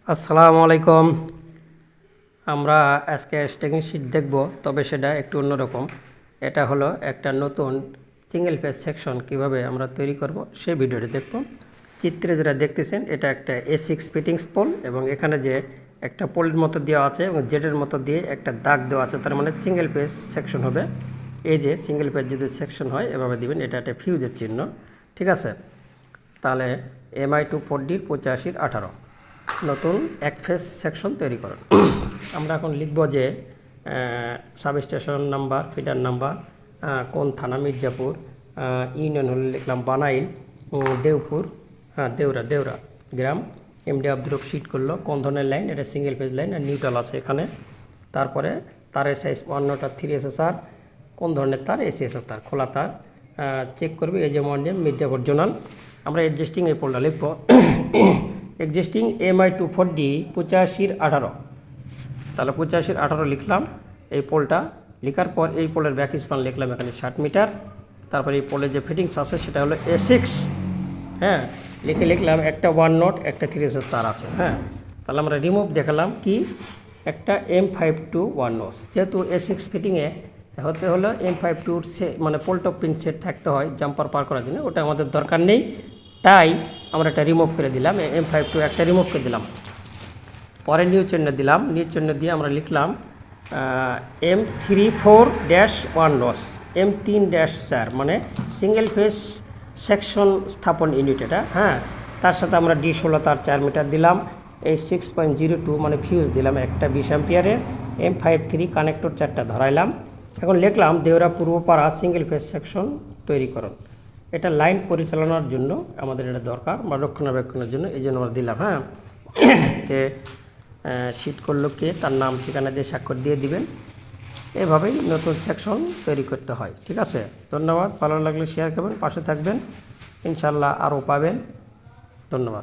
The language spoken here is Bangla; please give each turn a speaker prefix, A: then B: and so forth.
A: আসসালামু আলাইকুম। আমরা আজকে স্ট্যাকিং শিট দেখব, তবে সেটা একটু অন্যরকম। এটা হলো একটা নতুন সিঙ্গেল পেজ সেকশন কিভাবে আমরা তৈরি করব সেই ভিডিওটি দেখব। চিত্রে যেটা দেখতেছেন এটা একটা A6 ফিটিংস পোল, এবং এখানে যে একটা পোলের মতো দেওয়া আছে এবং জেডের মতো দিয়ে একটা দাগ দেওয়া আছে, তার মানে সিঙ্গেল পেজ সেকশন হবে। এই যে সিঙ্গেল পেজ যদি সেকশন হয় এভাবে দিবেন, এটা একটা ফিউজের চিহ্ন, ঠিক আছে। তাহলে MI240 85-18 নতুন এক ফেজ সেকশন তৈরি করুন। আমরা এখন লিখব যে সাবস্টেশন নাম্বার, ফিডার নাম্বার, কোন থানা মির্জাপুর, ইউনিয়ন হলে লিখলাম বানাইল, দেওপুর, দেওরা গ্রাম, এমডি আব্দুর রব শিট করলো, কোন ধরনের লাইন, এটা সিঙ্গেল পেজ লাইন আর নিউট্রাল আছে এখানে। তারপরে তারের সাইজ 1 3 SSR, কোন ধরনের তার, ACSR তার, খোলা তার, চেক করবে এই যে মন্ডিয়াম মির্জাপুর জোনাল। আমরা এডজাস্টিং এই পোলটা লিখব, এক্সিস্টিং MI240 85-18, তাহলে 85-18 লিখলাম এই পোলটা। লেখার পর এই পোলের ব্যাক স্পান লিখলাম এখানে 60 মিটার। তারপরে এই পোলের যে ফিটিংস আছে সেটা হলো A6, হ্যাঁ, লিখলাম একটা 1 নট একটা 3 SSR তার আছে, হ্যাঁ। তাহলে আমরা রিমুভ দেখালাম কি একটা M52 1 নস, যেহেতু A6 ফিটিংয়ে হতে হলো M52 মানে পোলটপ পিন সেট থাকতে হয় জাম্পার পার করার জন্য, ওটা আমাদের দরকার নেই, তাই আমরা এটা রিমুভ করে দিলাম। M52 একটা রিমুভ করে দিলাম। পরে নিউ চিহ্ন দিলাম, নিউ চিহ্ন দিয়ে আমরা লিখলাম M34-1 নস, M3-4 মানে সিঙ্গেল ফেজ সেকশন স্থাপন ইউনিট এটা, হ্যাঁ। তার সাথে আমরা D16 তার 4 মিটার দিলাম, এই 6.02 মানে ফিউজ দিলাম একটা 20 অ্যাম্পিয়ারের, M53 কানেক্টর 4টা ধরাইলাম। এখন লিখলাম দেওরা পূর্বপাড়া সিঙ্গেল ফেজ সেকশন তৈরি করুন। এটা লাইন পরিচালনার জন্য আমাদের এটা দরকার বা রক্ষণাবেক্ষণের জন্য, এই জন্য আমরা দিলাম, হ্যাঁ। তে শিট করলো কে, তার নাম ঠিকানা দিয়ে স্বাক্ষর দিয়ে দিবেন। এভাবেই নতুন সেকশন তৈরি করতে হয়, ঠিক আছে। ধন্যবাদ, ভালো লাগলে শেয়ার করবেন, পাশে থাকবেন, ইনশাল্লাহ আরও পাবেন। ধন্যবাদ।